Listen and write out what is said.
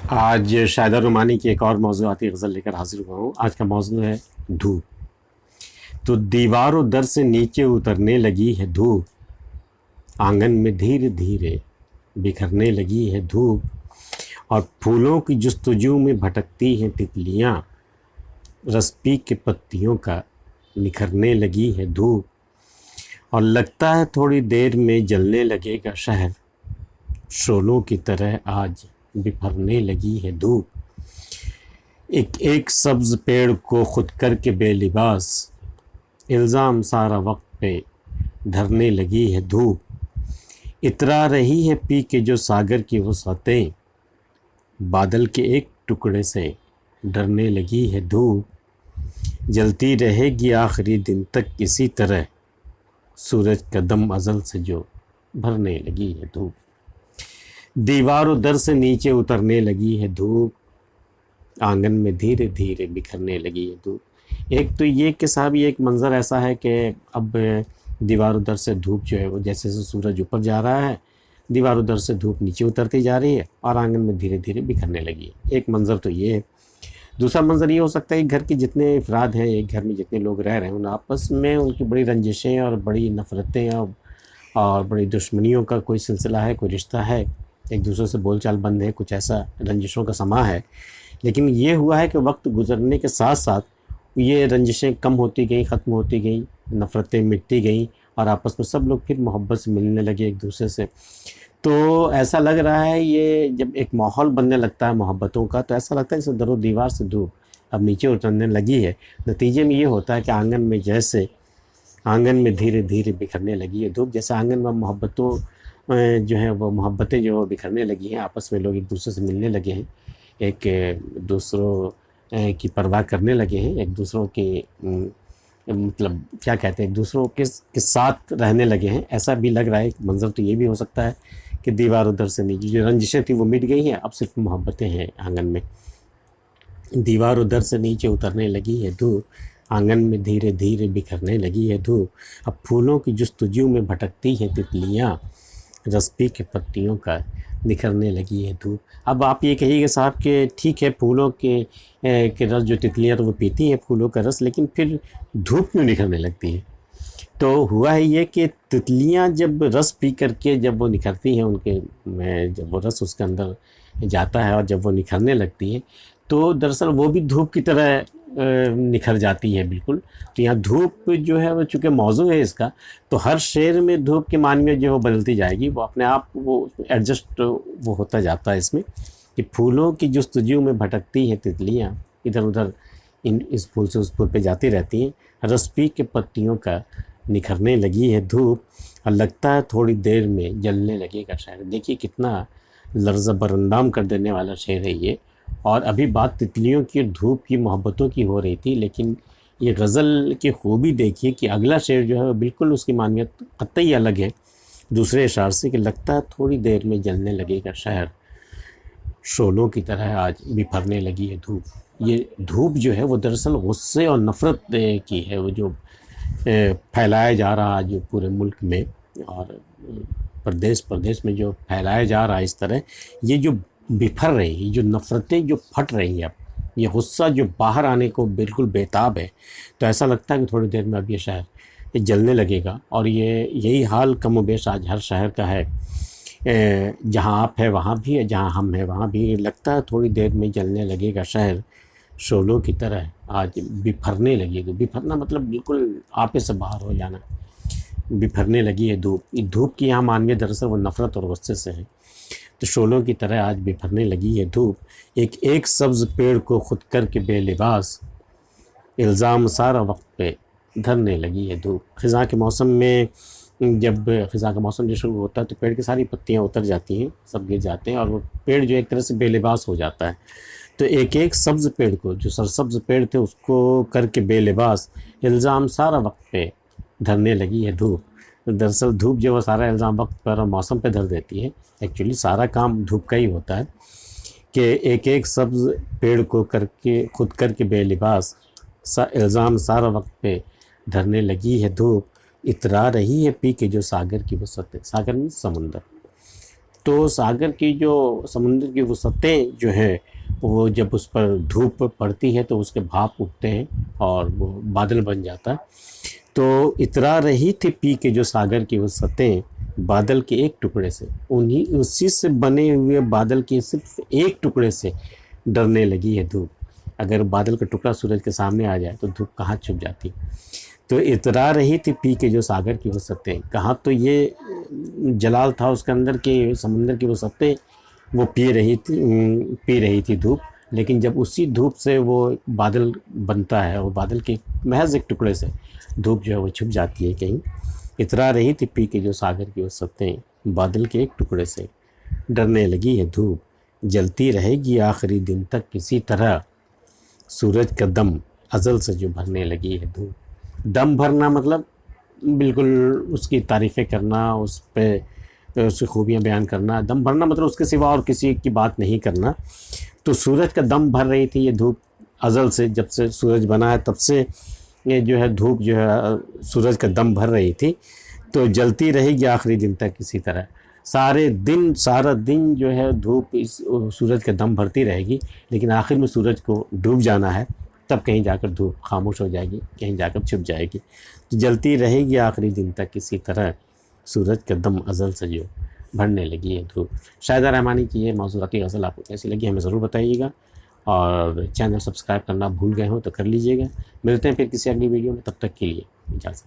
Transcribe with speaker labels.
Speaker 1: आज शायदा रुमानी की एक और मौज़ूआती गज़ल लेकर हाज़िर हुआ हूँ। आज का मौज़ू है धूप। तो दीवारों दर से नीचे उतरने लगी है धूप, आंगन में धीरे धीरे बिखरने लगी है धूप, और फूलों की जुस्तजू में भटकती हैं तितलियाँ, रस पी के पत्तियों का निखरने लगी है धूप, और लगता है थोड़ी देर में जलने लगेगा शहर, शोलों की तरह आज बिफरने लगी है धूप। एक एक सब्ज पेड़ को खुद करके बेलिबास, इल्ज़ाम सारा वक्त पे धरने लगी है धूप, इतरा रही है पी के जो सागर की वसअतें, बादल के एक टुकड़े से डरने लगी है धूप, जलती रहेगी आखिरी दिन तक इसी तरह, सूरज का दम अज़ल से जो भरने लगी है धूप। दीवारों दर से नीचे उतरने लगी है धूप, आंगन में धीरे धीरे बिखरने लगी है धूप। एक तो ये कि साहब ये एक मंज़र ऐसा है कि अब दीवारों दर से धूप जो है वो जैसे जैसे सूरज ऊपर जा रहा है, दीवारों दर से धूप नीचे उतरती जा रही है और आंगन में धीरे धीरे बिखरने लगी है। एक मंज़र तो ये है। दूसरा मंज़र ये हो सकता है कि घर के जितने अफराद हैं, एक घर में जितने लोग रह रहे हैं, उन आपस में उनकी बड़ी रंजिशें और बड़ी नफ़रतें और बड़ी दुश्मनियों का कोई सिलसिला है, कोई रिश्ता है, एक दूसरे से बोलचाल बंद है, कुछ ऐसा रंजिशों का समा है। लेकिन ये हुआ है कि वक्त गुजरने के साथ साथ ये रंजिशें कम होती गई, ख़त्म होती गई, नफ़रतें मिटती गई और आपस में सब लोग फिर मोहब्बत से मिलने लगे एक दूसरे से। तो ऐसा लग रहा है ये जब एक माहौल बनने लगता है मोहब्बतों का, तो ऐसा लगता है जैसे दरो दीवार से धूप अब नीचे उतरने लगी है। नतीजे में ये होता है कि आंगन में धीरे धीरे बिखरने लगी है धूप। जैसे आंगन में मोहब्बतों जो है वो मोहब्बतें जो बिखरने लगी हैं, आपस में लोग एक दूसरे से मिलने लगे हैं, एक दूसरों की परवाह करने लगे हैं, एक दूसरों के मतलब क्या कहते हैं, एक दूसरों के साथ रहने लगे हैं। ऐसा भी लग रहा है। मंज़र तो ये भी हो सकता है कि दीवार उधर से नीचे जो रंजिशें थी वो मिट गई हैं, अब सिर्फ मोहब्बतें हैं आंगन में। दीवार उधर से नीचे उतरने लगी है धूप, आंगन में धीरे धीरे बिखरने लगी है धूप, अब फूलों की जुस्तजू में भटकती हैं तितलियाँ, रस पी के पत्तियों का निखरने लगी है धूप। अब आप ये कहिएगा साहब कि ठीक है, फूलों के रस जो तितलियाँ तो वो पीती हैं फूलों का रस, लेकिन फिर धूप क्यों निखरने लगती है? तो हुआ है ये कि तितलियाँ जब रस पी करके जब वो निखरती हैं, उनके में जब वो रस उसके अंदर जाता है और जब वो निखरने लगती है, तो दरअसल वो भी धूप की तरह निखर जाती है बिल्कुल। तो यहाँ धूप जो है वो चूँकि मौजू है इसका, तो हर शेर में धूप के मानी में जो वो बदलती जाएगी, वो अपने आप वो एडजस्ट वो होता जाता है इसमें कि फूलों की जुस्तजू में भटकती हैं तितलियाँ, इधर उधर इस फूल से उस फूल पे जाती रहती हैं, रस पी के पत्तियों का निखरने लगी है धूप, और लगता है थोड़ी देर में जलने लगेगा शहर। देखिए कितना लर्ज़ बरअंदाम कर देने वाला शेर है ये। और अभी बात तितलियों की, धूप की, मोहब्बतों की हो रही थी, लेकिन ये गज़ल की खूबी देखिए कि अगला शेर जो है वो बिल्कुल उसकी मानियत कतई अलग है दूसरे अशार से, कि लगता है थोड़ी देर में जलने लगेगा शहर, शोलों की तरह आज बिफरने लगी है धूप। ये धूप जो है वो दरअसल गुस्से और नफ़रत की है, वो जो फैलाया जा रहा है जो पूरे मुल्क में और प्रदेश प्रदेश में जो फैलाया जा रहा है इस तरह, ये जो बिफर रही है, जो नफ़रतें जो फट रही हैं, अब ये गुस्सा जो बाहर आने को बिल्कुल बेताब है, तो ऐसा लगता है कि थोड़ी देर में अब ये शहर ये जलने लगेगा। और ये यही हाल कम बेश आज हर शहर का है। जहाँ आप है वहाँ भी है, जहाँ हम हैं वहाँ भी लगता है थोड़ी देर में जलने लगेगा शहर, शोलों की तरह आज बिफरने लगी। तो बिफरना मतलब बिल्कुल आपे से बाहर हो जाना। बिफरने लगी है धूप। धूप की यहाँ मानवीय दरअसल वो नफ़रत और गुस्से से है। तो शोलों की तरह आज बिफरने लगी है धूप, एक एक सब्ज़ पेड़ को खुद करके बेलिबास, इल्ज़ाम सारा वक्त पे धरने लगी है धूप। ख़िज़ा के मौसम में जब ख़िज़ा का मौसम जो शुरू होता है तो पेड़ की सारी पत्तियाँ उतर जाती हैं, सब गिर जाते हैं और वो पेड़ जो एक तरह से बेलिबास हो जाता है। तो एक एक सब्ज़ पेड़ को, जो सरसब्ज़ पेड़ थे उसको करके बेलिबास, इल्ज़ाम सारा वक्त पे धरने लगी है धूप। दरअसल धूप जो है सारा इल्ज़ाम वक्त पर और मौसम पे धर देती है। एक्चुअली सारा काम धूप का ही होता है कि एक एक सब्ज़ पेड़ को करके खुद करके बेलिबास, इल्ज़ाम सारा वक्त पे धरने लगी है धूप, इतरा रही है पी के जो सागर की वसअतें। सागर में समुंदर। तो सागर की जो समुद्र की वसतें जो है वो जब उस पर धूप पड़ती है तो उसके भाप उठते हैं और वो बादल बन जाता है। तो इतरा रही थी पी के जो सागर की वसतें बादल के एक टुकड़े से, उन्हीं उसी से बने हुए बादल के सिर्फ एक टुकड़े से डरने लगी है धूप। अगर बादल का टुकड़ा सूरज के सामने आ जाए तो धूप कहाँ छुप जाती। तो इतरा रही थी पी के जो सागर की वसतें, कहाँ तो ये जलाल था उसके अंदर के समुंदर की वसतें वो पी रही थी धूप। लेकिन जब उसी धूप से वो बादल बनता है और बादल के महज एक टुकड़े से धूप जो है वो छुप जाती है कहीं। इतरा रही थी पी के जो सागर की वसतें बादल के एक टुकड़े से डरने लगी है धूप। जलती रहेगी आखिरी दिन तक किसी तरह सूरज का दम अज़ल से जो भरने लगी है धूप। दम भरना मतलब बिल्कुल उसकी तारीफ़ें करना, उस पे उसकी खूबियाँ बयान करना। दम भरना मतलब उसके सिवा और किसी की बात नहीं करना। तो सूरज का दम भर रही थी ये धूप अज़ल से, जब से सूरज बना है तब से ये जो है धूप जो है सूरज का दम भर रही थी। तो जलती रहेगी आखिरी दिन तक किसी तरह, सारा दिन जो है धूप इस सूरज का दम भरती रहेगी, लेकिन आखिर में सूरज को डूब जाना है, तब कहीं जाकर धूप खामोश हो जाएगी, कहीं जाकर छुप जाएगी। तो जलती रहेगी आखिरी दिन तक किसी तरह सूरज का दम अज़ल से जो भरने लगी है धूप। शायदा रहमानी की ये मौज़ूआती गज़ल आपको कैसी लगी हमें ज़रूर बताइएगा, और चैनल सब्सक्राइब करना भूल गए हो तो कर लीजिएगा। मिलते हैं फिर किसी अगली वीडियो में, तब तक के लिए इजाज़त।